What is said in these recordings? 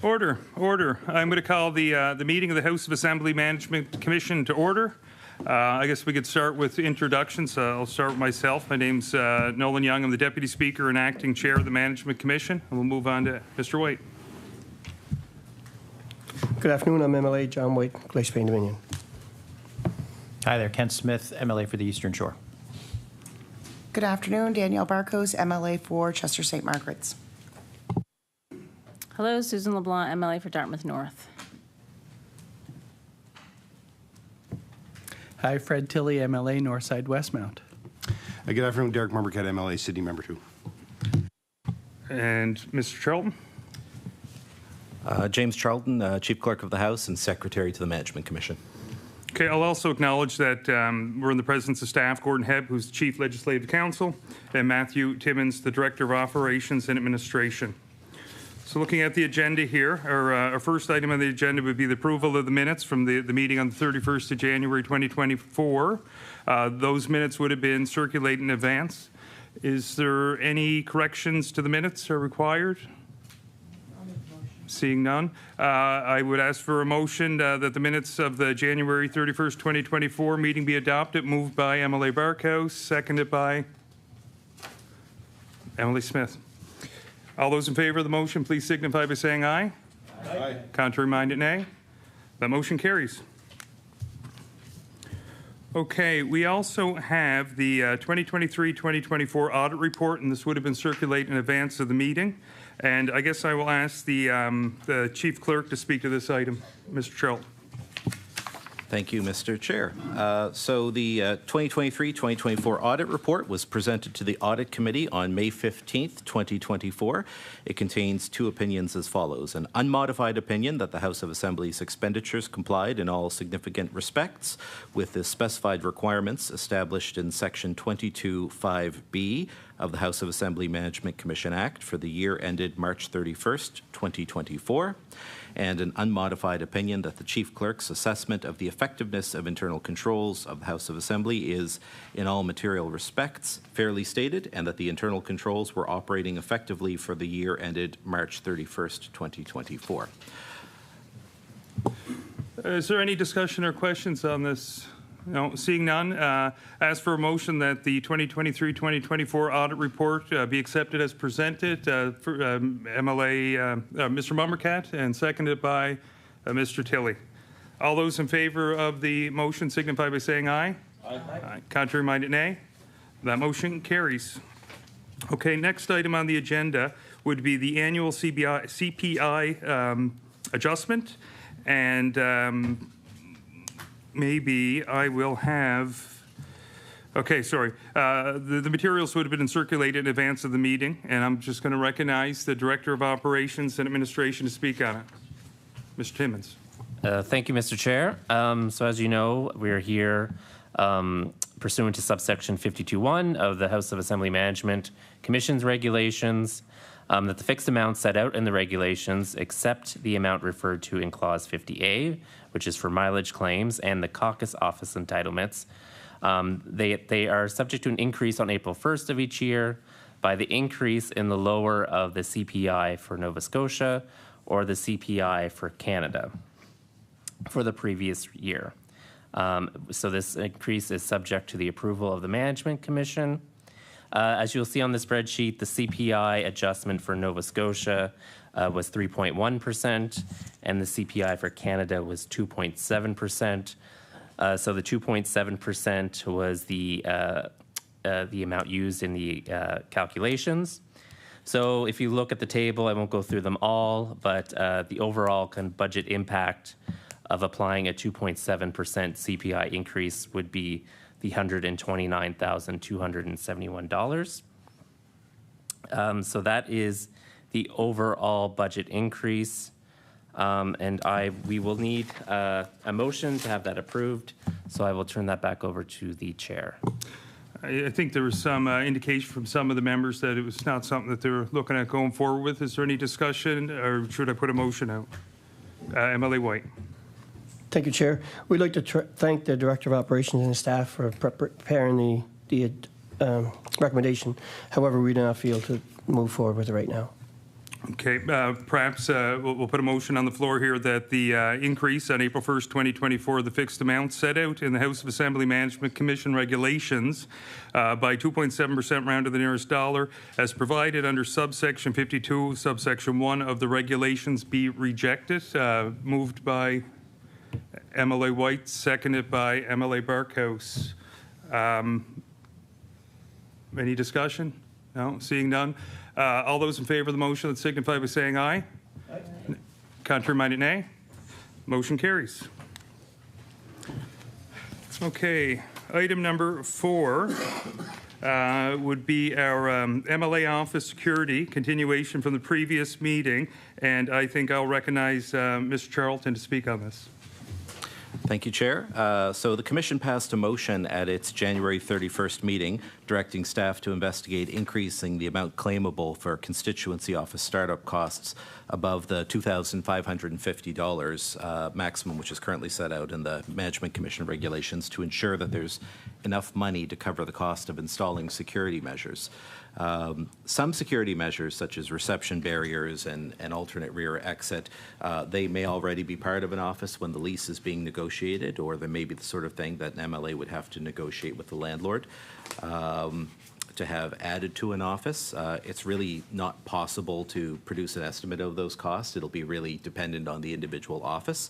Order, order. I'm going to call the meeting of the House of Assembly Management Commission to order. I guess we could start with introductions. I'll start with myself. My name's Nolan Young. I'm the Deputy Speaker and Acting Chair of the Management Commission. And we'll move on to Mr. White. Good afternoon. I'm MLA John White, Glace Bay Dominion. Hi there, Kent Smith, MLA for the Eastern Shore. Good afternoon, Danielle Barkos, MLA for Chester St. Margaret's. Hello, Susan LeBlanc, MLA for Dartmouth North. Hi, Fred Tilley, MLA Northside Westmount. Good afternoon, Derek Mumbercat, MLA Sydney Member 2. And Mr. Charlton. James Charlton, Chief Clerk of the House and Secretary to the Management Commission. Okay, I'll also acknowledge that we're in the presence of staff, Gordon Hebb, who's Chief Legislative Counsel, and Matthew Timmins, the Director of Operations and Administration. So looking at the agenda here, our first item on the agenda would be the approval of the minutes from the meeting on the 31st of January 2024. Those minutes would have been circulated in advance. Is there any corrections to the minutes are required? Seeing none, I would ask for a motion that the minutes of the January 31st, 2024 meeting be adopted. Moved by MLA Barkhouse, seconded by Emily Smith. All those in favor of the motion, please signify by saying aye. Aye. Contrary minded, nay. That motion carries. Okay, we also have the 2023-2024 audit report, and this would have been circulated in advance of the meeting. And I guess I will ask the Chief Clerk to speak to this item. Mr. Charlton. Thank you, Mr. Chair. So the 2023-2024 audit report was presented to the Audit Committee on May 15th, 2024. It contains two opinions as follows. An unmodified opinion that the House of Assembly's expenditures complied in all significant respects with the specified requirements established in Section 22(5)(b) of the House of Assembly Management Commission Act for the year ended March 31st, 2024. And an unmodified opinion that the Chief Clerk's assessment of the effectiveness of internal controls of the House of Assembly is, in all material respects, fairly stated, and that the internal controls were operating effectively for the year ended March 31st, 2024. Is there any discussion or questions on this? No, seeing none, ask for a motion that the 2023-2024 audit report be accepted as presented for MLA Mr. Mumbercat and seconded by Mr. Tilley. All those in favor of the motion signify by saying aye. Aye. Aye. Contrary minded, nay. That motion carries. Okay, next item on the agenda would be the annual CPI adjustment, and maybe I will have, okay, sorry. The materials would have been circulated in advance of the meeting, and I'm just going to recognize the Director of Operations and Administration to speak on it. Mr. Timmins. Thank you, Mr. Chair. So as you know, we are here pursuant to subsection 52(1) of the House of Assembly Management Commission's regulations, that the fixed amount set out in the regulations, except the amount referred to in Clause 50A, which is for mileage claims, and the caucus office entitlements. They are subject to an increase on April 1st of each year by the increase in the lower of the CPI for Nova Scotia or the CPI for Canada for the previous year. So this increase is subject to the approval of the Management Commission. As you'll see on the spreadsheet, the CPI adjustment for Nova Scotia was 3.1%, and the CPI for Canada was 2.7%. So the 2.7% was the amount used in the calculations. So if you look at the table, I won't go through them all, but the overall kind of budget impact of applying a 2.7% CPI increase would be the $129,271. So that is the overall budget increase. And we will need a motion to have that approved. So I will turn that back over to the chair. I think there was some indication from some of the members that it was not something that they were looking at going forward with. Is there any discussion, or should I put a motion out? MLA White. Thank you, Chair. We'd like to thank the Director of Operations and staff for preparing the recommendation. However, we do not feel to move forward with it right now. Okay, perhaps we'll put a motion on the floor here that the increase on April 1st, 2024, the fixed amount set out in the House of Assembly Management Commission regulations by 2.7% round to the nearest dollar, as provided under subsection 52, subsection 1 of the regulations be rejected. Moved by MLA White, seconded by MLA Barkhouse. Any discussion? No, seeing none. All those in favor of the motion, that signify by saying aye. Aye. Contrary-minded, nay. Motion carries. Okay, item number 4 would be our MLA office security continuation from the previous meeting, and I think I'll recognize Mr. Charlton to speak on this. Thank you, Chair. So the Commission passed a motion at its January 31st meeting directing staff to investigate increasing the amount claimable for constituency office startup costs above the $2,550 maximum, which is currently set out in the Management Commission regulations, to ensure that there's enough money to cover the cost of installing security measures. Some security measures, such as reception barriers and an alternate rear exit, they may already be part of an office when the lease is being negotiated, or they may be the sort of thing that an MLA would have to negotiate with the landlord to have added to an office. It's really not possible to produce an estimate of those costs. It'll be really dependent on the individual office.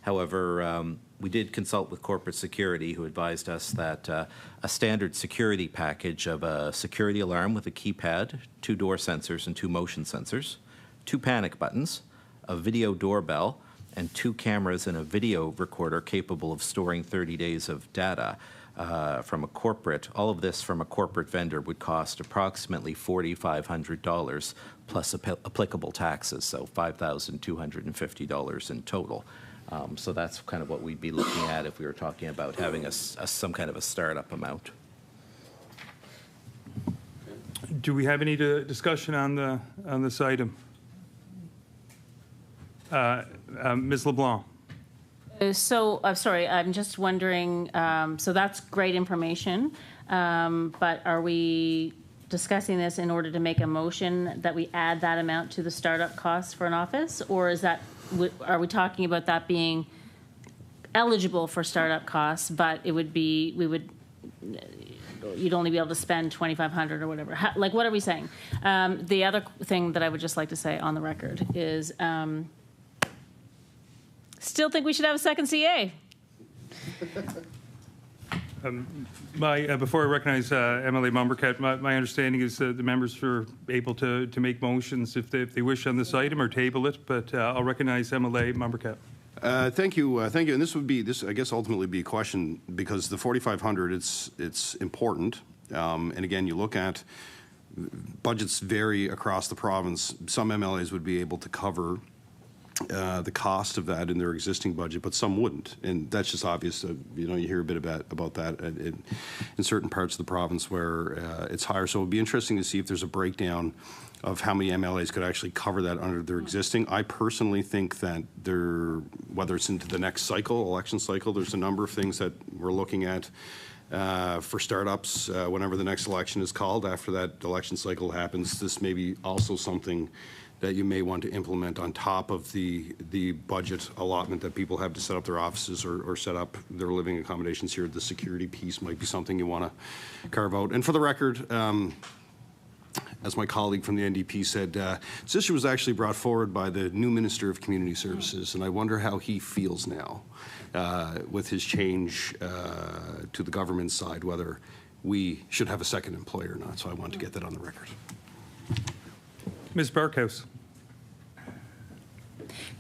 However, we did consult with corporate security, who advised us that a standard security package of a security alarm with a keypad, 2 door sensors and 2 motion sensors, 2 panic buttons, a video doorbell, and 2 cameras and a video recorder capable of storing 30 days of data from a corporate, all of this from a corporate vendor would cost approximately $4,500 plus applicable taxes, so $5,250 in total. So that's kind of what we'd be looking at if we were talking about having some kind of a startup amount. Do we have any discussion on this item? Ms. LeBlanc. So, I'm sorry, I'm just wondering, so that's great information, but are we discussing this in order to make a motion that we add that amount to the startup costs for an office? Or is that, are we talking about that being eligible for startup costs, but it would be, you'd only be able to spend $2,500 or whatever? Like, what are we saying? The other thing that I would just like to say on the record is, still think we should have a second CA. Before I recognize MLA Mumbercat, my understanding is that the members are able to make motions if they wish on this item or table it, but I'll recognize MLA Mumbercat. Thank you. And this would be, I guess, ultimately be a question, because the 4,500, it's important. And again, you look at budgets vary across the province. Some MLAs would be able to cover the cost of that in their existing budget, but some wouldn't, and that's just obvious. You hear a bit about that in certain parts of the province where it's higher. So it would be interesting to see if there's a breakdown of how many MLAs could actually cover that under their existing. I personally think that whether it's into the next cycle, election cycle, there's a number of things that we're looking at for startups whenever the next election is called. After that election cycle happens, this may be also something that you may want to implement on top of the budget allotment that people have to set up their offices or set up their living accommodations here. The security piece might be something you want to carve out. And for the record, as my colleague from the NDP said, this issue was actually brought forward by the new Minister of Community Services, and I wonder how he feels now with his change to the government side, whether we should have a second employer or not. So I want to get that on the record. Ms. Barkhouse.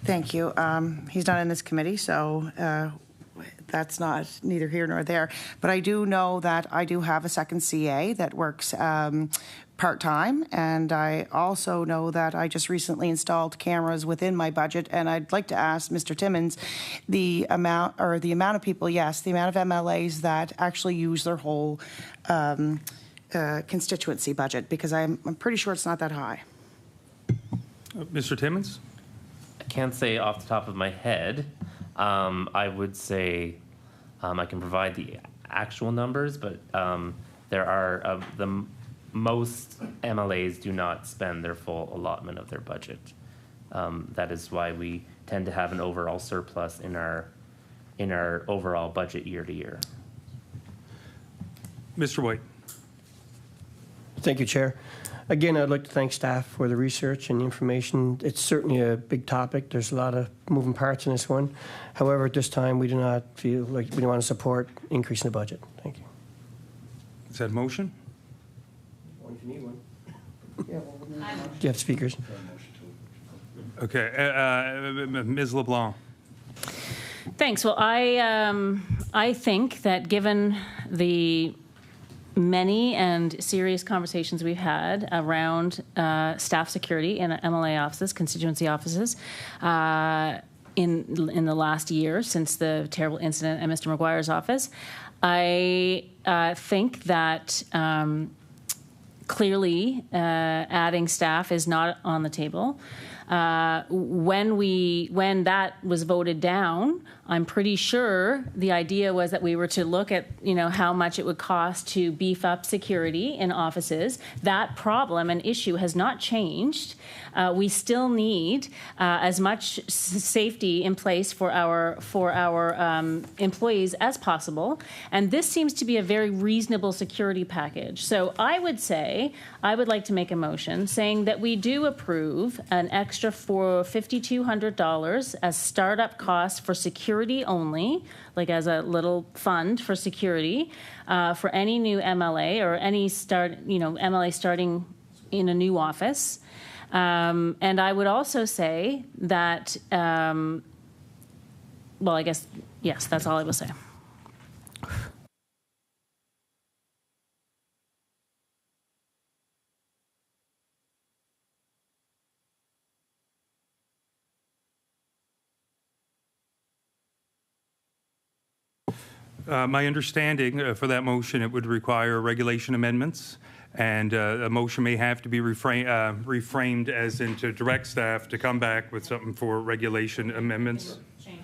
Thank you. He's not in this committee, so that's not neither here nor there. But I do know that I do have a second CA that works part-time, and I also know that I just recently installed cameras within my budget, and I'd like to ask Mr. Timmins the amount of people, yes, the amount of MLAs that actually use their whole constituency budget, because I'm pretty sure it's not that high. Mr. Timmins? I can't say off the top of my head. I would say I can provide the actual numbers, but there are most MLAs do not spend their full allotment of their budget. That is why we tend to have an overall surplus in our overall budget year to year. Mr. White. Thank you, Chair. Again, I'd like to thank staff for the research and the information. It's certainly a big topic. There's a lot of moving parts in this one. However, at this time, we do not feel like we want to support increasing the budget. Thank you. Is that a motion? If you need one. Do you have speakers? Okay. Ms. LeBlanc. Thanks. Well, I think that given the many and serious conversations we've had around staff security in MLA offices, constituency offices, in the last year since the terrible incident at Mr. McGuire's office, I think that clearly adding staff is not on the table. When that was voted down, I'm pretty sure the idea was that we were to look at, how much it would cost to beef up security in offices. That problem and issue has not changed. We still need as much safety in place for our employees as possible, and this seems to be a very reasonable security package. So I would like to make a motion saying that we do approve an extra for $5,200 as startup costs for security only, like as a little fund for security for any new MLA or any MLA starting in a new office. And I would also say that, well, I guess, yes, that's all I will say. My understanding for that motion, it would require regulation amendments, and a motion may have to be reframed as in to direct staff to come back with something for regulation amendments. Change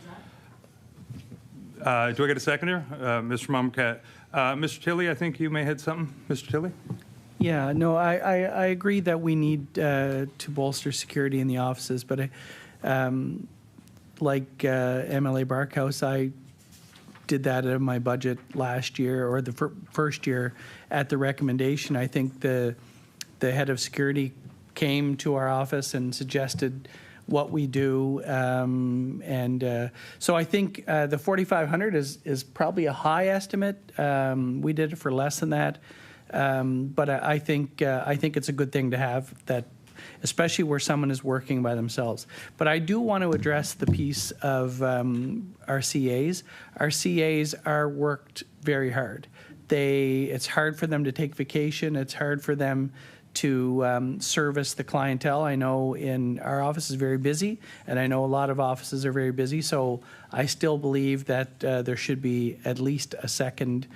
that. Do I get a seconder? Mr. Mumkat. Mr. Tilley, I think you may have something. Mr. Tilley? Yeah, no, I agree that we need to bolster security in the offices, but like MLA Barkhouse, I did that in my budget last year, or the first year at the recommendation. I think the head of security came to our office and suggested what we do, so I think the 4,500 is probably a high estimate. We did it for less than that, but I think it's a good thing to have that, especially where someone is working by themselves. But I do want to address the piece of our CAs. Our CAs are worked very hard. It's hard for them to take vacation. It's hard for them to service the clientele. I know in our office is very busy, and I know a lot of offices are very busy, so I still believe that there should be at least a second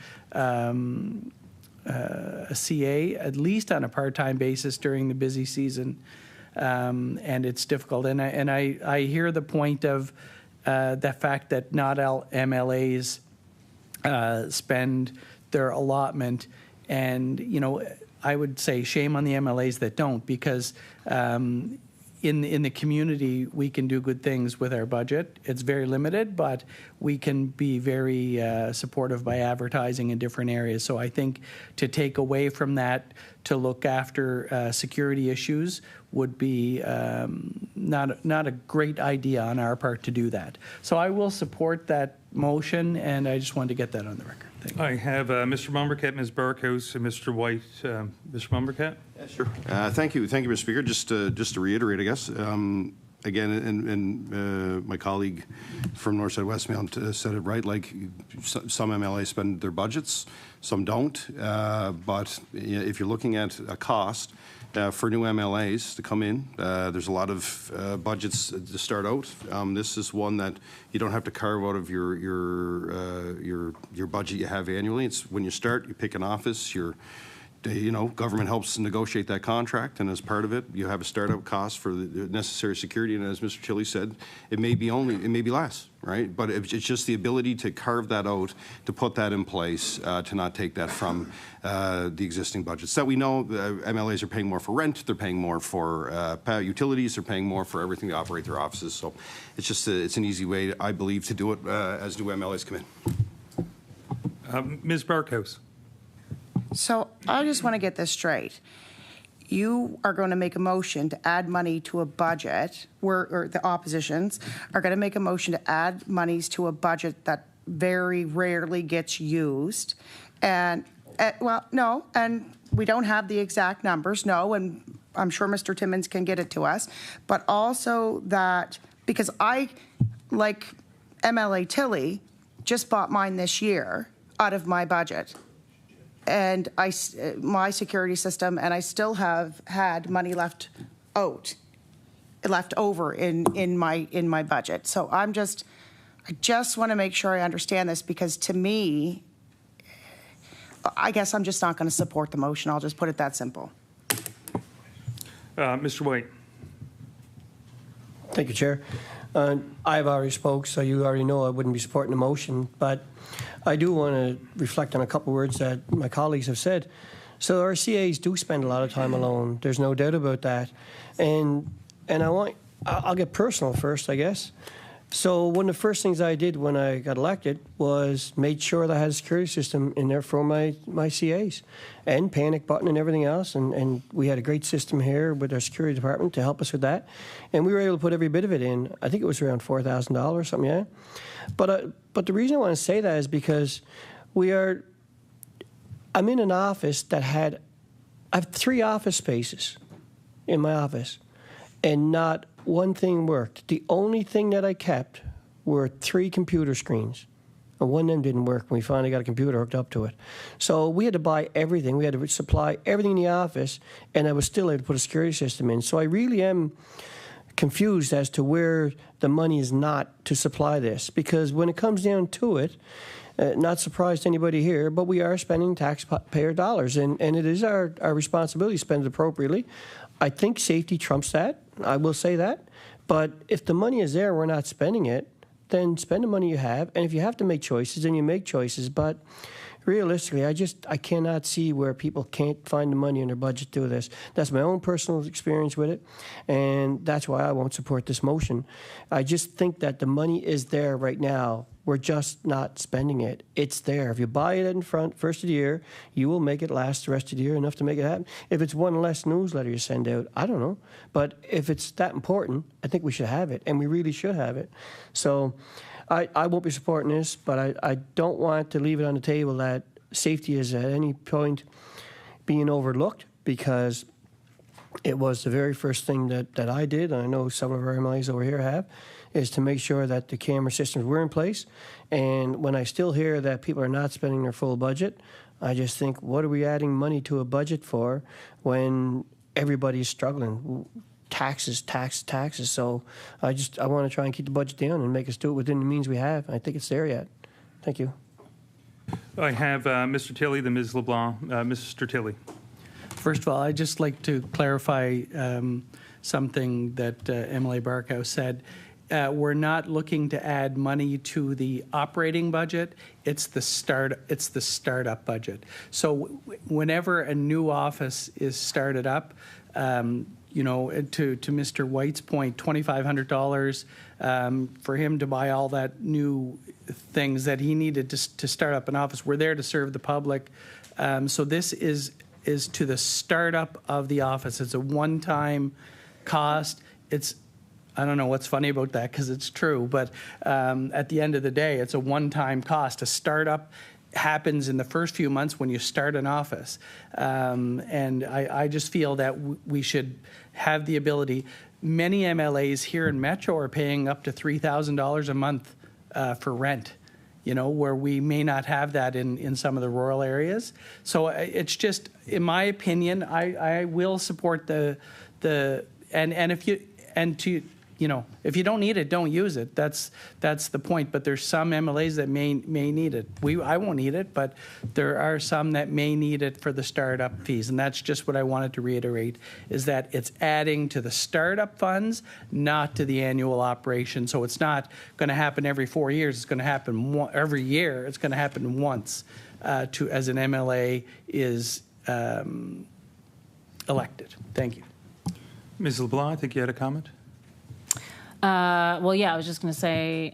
a CA, at least on a part-time basis during the busy season, and it's difficult. And I hear the point of the fact that not all MLAs spend their allotment, and I would say shame on the MLAs that don't, because in the community, we can do good things with our budget. It's very limited, but we can be very supportive by advertising in different areas. So I think to take away from that to look after security issues would be not a great idea on our part to do that. So I will support that motion, and I just wanted to get that on the record. Thank you. I have Mr. Mumbercat, Ms. Barkhouse, and Mr. White. Mr. Mumbercat? Yeah, sure. Thank you, Mr. Speaker. Just to reiterate, I guess, again, and my colleague from Northside Westmount said it right. Like some MLAs spend their budgets, some don't. But if you're looking at a cost for new MLAs to come in, there's a lot of budgets to start out. This is one that you don't have to carve out of your budget you have annually. It's when you start, you pick an office, government helps negotiate that contract, and as part of it, you have a startup cost for the necessary security. And as Mr. Tilley said, it may be less, right? But it's just the ability to carve that out, to put that in place, to not take that from the existing budgets. That we know MLAs are paying more for rent, they're paying more for utilities, they're paying more for everything to operate their offices. So it's just it's an easy way, I believe, to do it as new MLAs come in. Ms. Barkhouse? So I just want to get this straight. You are going to make a motion to add money to a budget, or the oppositions are going to make a motion to add monies to a budget that very rarely gets used. And, no, and we don't have the exact numbers, no, and I'm sure Mr. Timmins can get it to us, but also that, because I, like MLA Tilley, just bought mine this year out of my budget. And my security system, and I still have had money left over in my budget. So I just want to make sure I understand this, because to me, I guess I'm just not going to support the motion. I'll just put it that simple. Mr. White? Thank you, Chair. I've already spoke, so you already know I wouldn't be supporting the motion, but I do want to reflect on a couple of words that my colleagues have said. So our CAs do spend a lot of time alone. There's no doubt about that. And I'll get personal first, I guess. So one of the first things I did when I got elected was made sure that I had a security system in there for my CAs, and panic button and everything else. And we had a great system here with our security department to help us with that. And we were able to put every bit of it in. I think it was around $4,000, something, yeah. But the reason I want to say that is because I'm in an office that I have 3 office spaces in my office, and not one thing worked. The only thing that I kept were 3 computer screens, and one of them didn't work, and we finally got a computer hooked up to it. So we had to buy everything. We had to supply everything in the office, and I was still able to put a security system in. So I really am confused as to where the money is not to supply this, because when it comes down to it, not surprised to anybody here, but we are spending taxpayer dollars, and it is our responsibility to spend it appropriately. I think safety trumps that. I will say that. But if the money is there, we're not spending it, then spend the money you have. And if you have to make choices, then you make choices. But realistically, I cannot see where people can't find the money in their budget to do this. That's my own personal experience with it, and that's why I won't support this motion. I just think that the money is there right now. We're just not spending it. It's there. If you buy it in front, first of the year, you will make it last the rest of the year, enough to make it happen. If it's one less newsletter you send out, I don't know. But if it's that important, I think we should have it, and we really should have it. So I won't be supporting this, but I don't want to leave it on the table that safety is at any point being overlooked, because it was the very first thing that I did, and I know some of our MLAs over here have, is to make sure that the camera systems were in place. And when I still hear that people are not spending their full budget, I just think, what are we adding money to a budget for when everybody's struggling? Taxes. So I want to try and keep the budget down and make us do it within the means we have. I think it's there yet. Thank you. I have Mr. Tilley, then Ms. LeBlanc. Mr. Tilley. First of all, I'd just like to clarify something that MLA Barkhouse said. We're not looking to add money to the operating budget. It's the startup budget. So whenever a new office is started up, to Mr. White's point, $2,500 for him to buy all that new things that he needed to start up an office. We're there to serve the public. So this is to the startup of the office. It's a one-time cost. I don't know what's funny about that because it's true, but at the end of the day, it's a one-time cost. A startup happens in the first few months when you start an office. And I just feel that we should have the ability. Many MLAs here in Metro are paying up to $3,000 a month for rent, where we may not have that in some of the rural areas. So it's just, in my opinion, I will support if you don't need it, don't use it. That's the point. But there's some MLAs that may need it. I won't need it, but there are some that may need it for the startup fees. And that's just what I wanted to reiterate, is that it's adding to the startup funds, not to the annual operation. So it's not going to happen every 4 years. It's going to happen every year. It's going to happen once as an MLA is elected. Thank you. Ms. LeBlanc, I think you had a comment? Well, yeah, I was just going to say,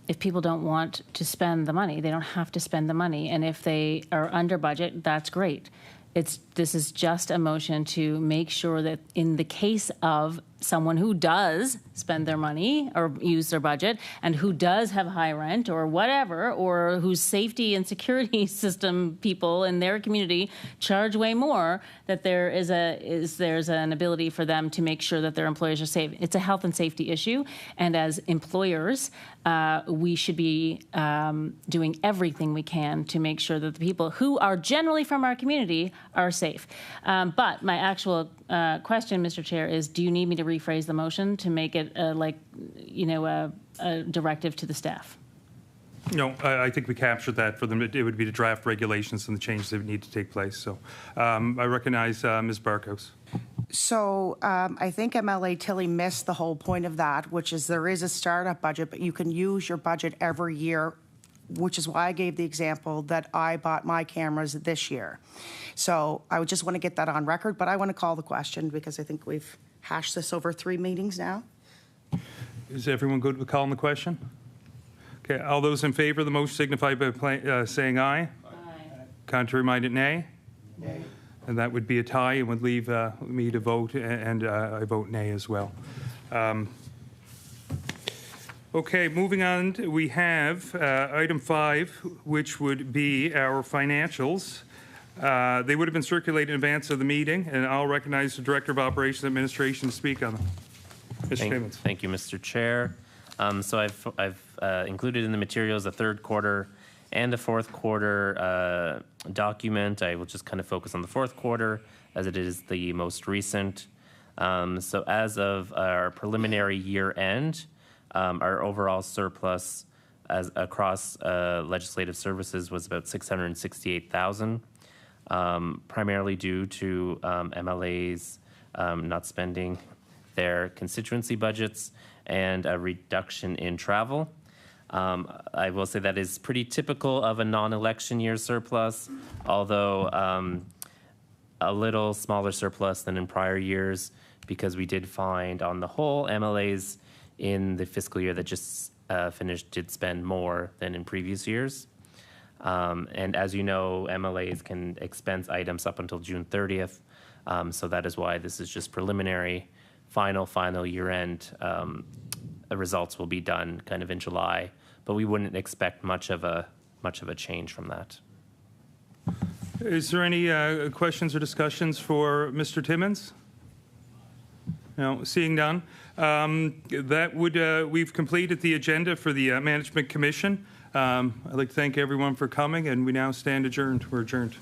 if people don't want to spend the money, they don't have to spend the money. And if they are under budget, that's great. This is just a motion to make sure that in the case of someone who does spend their money or use their budget and who does have high rent or whatever, or whose safety and security system people in their community charge way more, that there's an ability for them to make sure that their employees are safe. It's a health and safety issue, and as employers, we should be doing everything we can to make sure that the people who are generally from our community are safe. But my actual question, Mr. Chair, is: do you need me to rephrase the motion to make it a directive to the staff? No, I think we captured that for them. It would be to draft regulations and the changes that would need to take place. So I recognize Ms. Barkhouse. So I think MLA Tilly missed the whole point of that, which is there is a startup budget, but you can use your budget every year, which is why I gave the example that I bought my cameras this year. So I would just want to get that on record, but I want to call the question because I think we've hashed this over 3 meetings now. Is everyone good with calling the question? Okay, all those in favor of the motion signify by saying aye. Aye. Contrary minded, nay. Nay. And that would be a tie and would leave me to vote, and I vote nay as well. Okay, moving on, we have item 5, which would be our financials. They would have been circulated in advance of the meeting, and I'll recognize the Director of Operations and Administration to speak on them. Mr. Timmins. Thank you, Mr. Chair. So I've included in the materials a third quarter and a fourth quarter document. I will just kind of focus on the fourth quarter as it is the most recent. So as of our preliminary year end, our overall surplus across legislative services was about $668,000, primarily due to MLAs not spending their constituency budgets and a reduction in travel. I will say that is pretty typical of a non-election year surplus, although a little smaller surplus than in prior years, because we did find on the whole MLAs in the fiscal year that just finished did spend more than in previous years. And as you know, MLAs can expense items up until June 30th. So that is why this is just preliminary. Final year-end results will be done kind of in July, but we wouldn't expect much of a change from that. Is there any questions or discussions for Mr. Timmins? No, seeing none. We've completed the agenda for the Management Commission. I'd like to thank everyone for coming, and we now stand adjourned. We're adjourned.